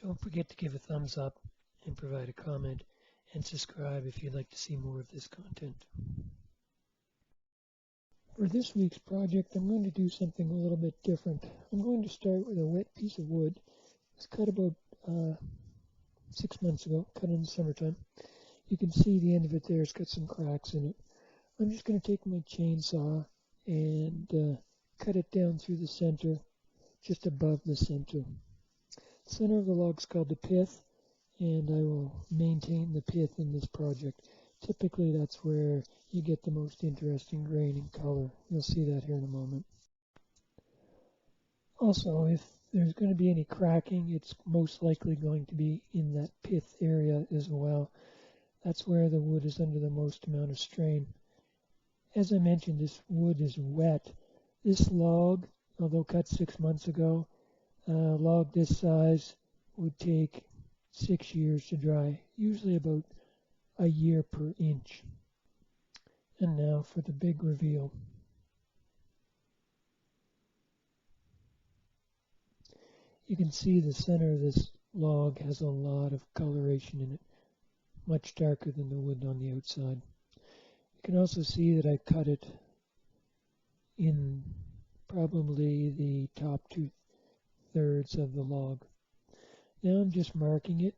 Don't forget to give a thumbs up and provide a comment, and subscribe if you'd like to see more of this content. For this week's project, I'm going to do something a little bit different. I'm going to start with a wet piece of wood. It was cut about 6 months ago, cut in the summertime. You can see the end of it there, it's got some cracks in it. I'm just going to take my chainsaw and cut it down through the center, just above the center. The center of the log is called the pith, and I will maintain the pith in this project. Typically that's where you get the most interesting grain and color. You'll see that here in a moment. Also, if there's going to be any cracking, it's most likely going to be in that pith area as well. That's where the wood is under the most amount of strain. As I mentioned, this wood is wet. This log, although cut 6 months ago, a log this size would take 6 years to dry, usually about a year per inch. And now for the big reveal. You can see the center of this log has a lot of coloration in it, much darker than the wood on the outside. You can also see that I cut it in probably the top 2/3 of the log. Now I'm just marking it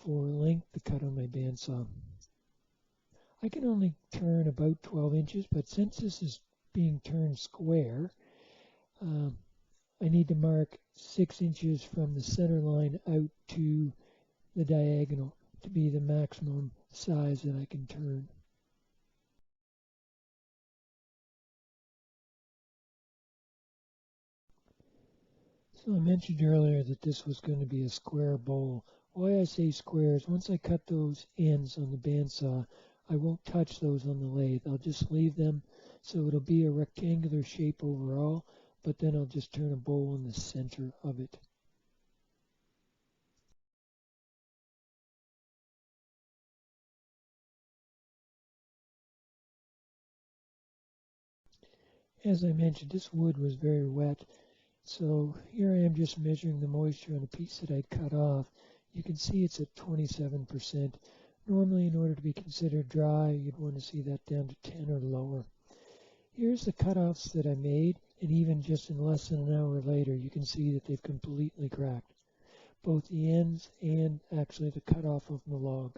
for length to cut on my bandsaw. I can only turn about 12 inches, but since this is being turned square, I need to mark 6 inches from the center line out to the diagonal to be the maximum size that I can turn. So I mentioned earlier that this was going to be a square bowl. Why I say square is once I cut those ends on the bandsaw, I won't touch those on the lathe. I'll just leave them so it'll be a rectangular shape overall, but then I'll just turn a bowl in the center of it. As I mentioned, this wood was very wet, so here I am just measuring the moisture on a piece that I'd cut off. You can see it's at 27%. Normally, in order to be considered dry, you'd want to see that down to 10 or lower. Here's the cutoffs that I made, and even just in less than an hour later, you can see that they've completely cracked, both the ends and actually the cutoff of the log.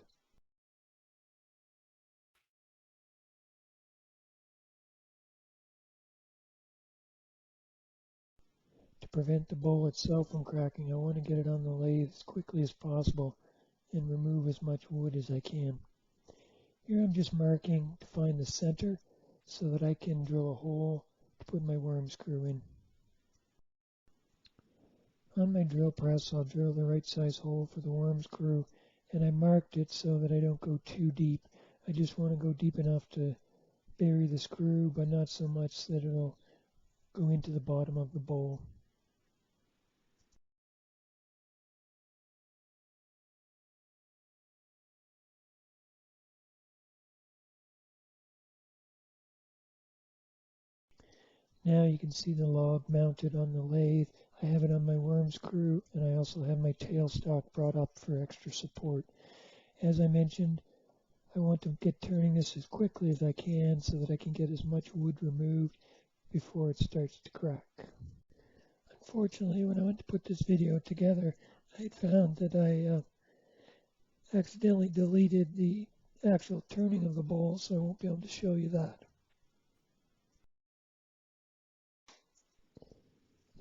To prevent the bowl itself from cracking, I want to get it on the lathe as quickly as possible and remove as much wood as I can. Here I'm just marking to find the center so that I can drill a hole to put my worm screw in. On my drill press, I'll drill the right size hole for the worm screw, and I marked it so that I don't go too deep. I just want to go deep enough to bury the screw, but not so much that it'll go into the bottom of the bowl. Now you can see the log mounted on the lathe. I have it on my worm screw, and I also have my tailstock brought up for extra support. As I mentioned, I want to get turning this as quickly as I can so that I can get as much wood removed before it starts to crack. Unfortunately, when I went to put this video together, I found that I accidentally deleted the actual turning of the bowl, so I won't be able to show you that.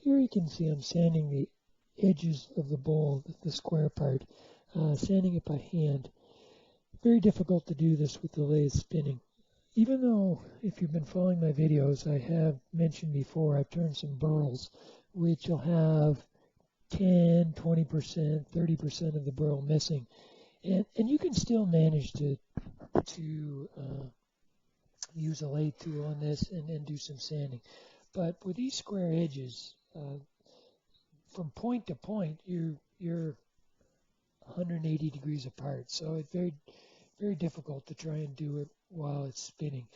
Here you can see I'm sanding the edges of the bowl, the square part, sanding it by hand. Very difficult to do this with the lathe spinning. Even though, if you've been following my videos, I have mentioned before I've turned some burls, which will have 10, 20%, 30% of the burl missing. And you can still manage to use a lathe tool on this and do some sanding. But with these square edges, from point to point, you're 180 degrees apart. So it's very difficult to try and do it while it's spinning.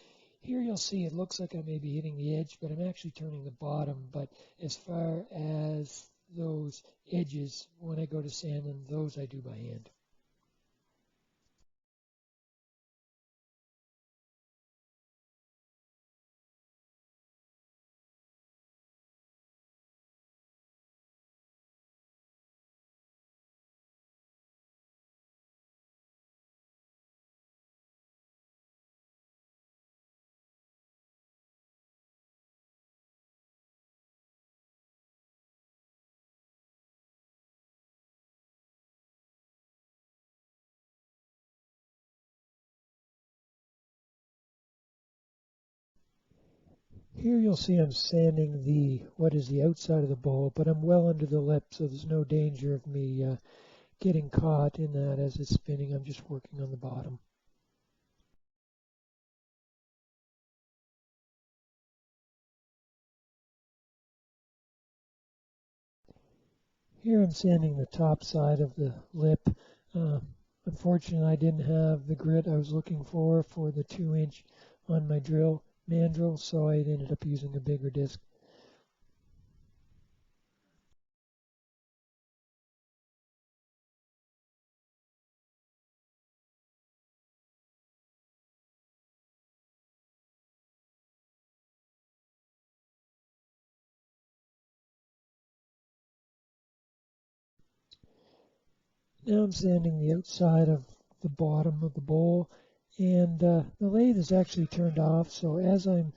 Here you'll see it looks like I may be hitting the edge, but I'm actually turning the bottom. But as far as those edges, when I go to sand them, those I do by hand. Here you'll see I'm sanding what is the outside of the bowl, but I'm well under the lip, so there's no danger of me getting caught in that as it's spinning. I'm just working on the bottom. Here I'm sanding the top side of the lip. Uh, Unfortunately, I didn't have the grit I was looking for the 2-inch on my mandrel, so I ended up using a bigger disc. Now I'm sanding the outside of the bottom of the bowl, and the lathe is actually turned off. So as I'm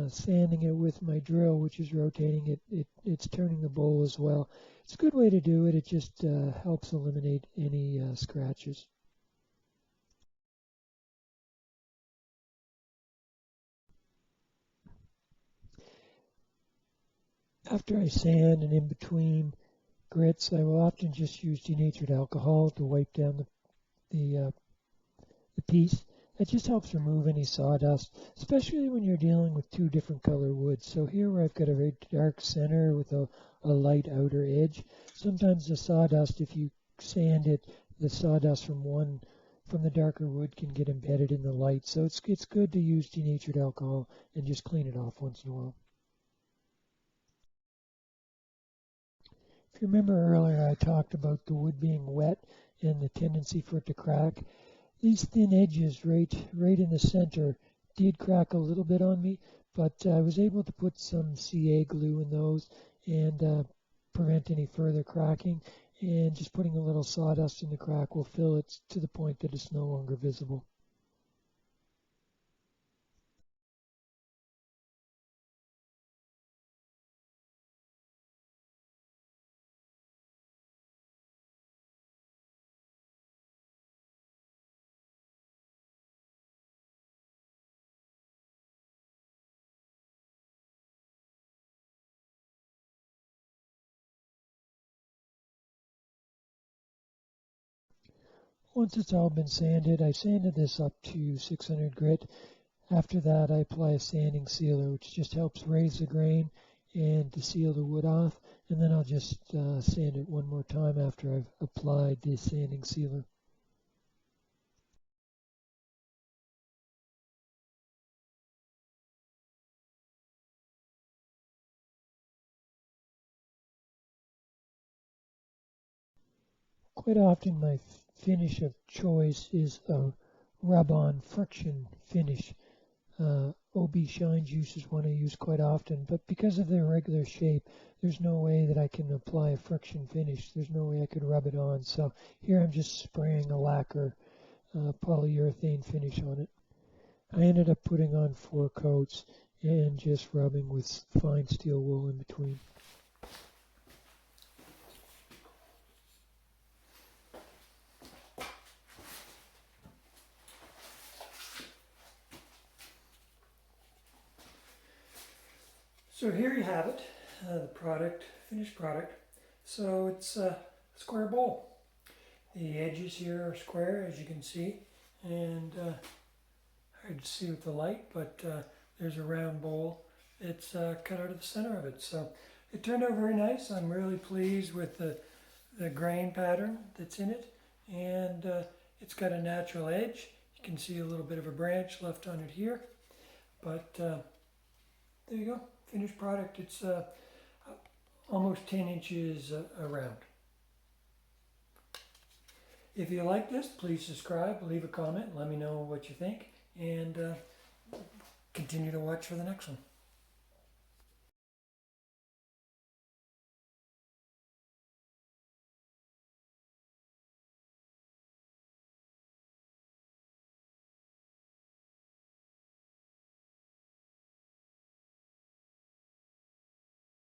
sanding it with my drill, which is rotating it's turning the bowl as well. It's a good way to do it. It just helps eliminate any scratches. After I sand and in between grits, I will often just use denatured alcohol to wipe down the the piece. It just helps remove any sawdust, especially when you're dealing with two different color woods. So here where I've got a very dark center with a light outer edge, sometimes the sawdust, if you sand it, the sawdust from the darker wood can get embedded in the light. So it's good to use denatured alcohol and just clean it off once in a while. If you remember earlier, I talked about the wood being wet and the tendency for it to crack. These thin edges right in the center did crack a little bit on me, but I was able to put some CA glue in those and prevent any further cracking. And just putting a little sawdust in the crack will fill it to the point that it's no longer visible. Once it's all been sanded, I sanded this up to 600 grit. After that, I apply a sanding sealer, which just helps raise the grain and to seal the wood off. And then I'll just sand it one more time after I've applied the sanding sealer. Quite often my finish of choice is a rub-on friction finish. OB Shine Juice is one I use quite often, but because of their regular shape, there's no way that I can apply a friction finish. There's no way I could rub it on. So here I'm just spraying a lacquer polyurethane finish on it. I ended up putting on 4 coats and just rubbing with fine steel wool in between. So here you have it, the finished product. So it's a square bowl. The edges here are square, as you can see, and hard to see with the light, but there's a round bowl that's cut out of the center of it. So it turned out very nice. I'm really pleased with the grain pattern that's in it, and it's got a natural edge. You can see a little bit of a branch left on it here, but there you go, finished product. It's almost 10 inches around. If you like this, please subscribe, leave a comment, let me know what you think, and continue to watch for the next one.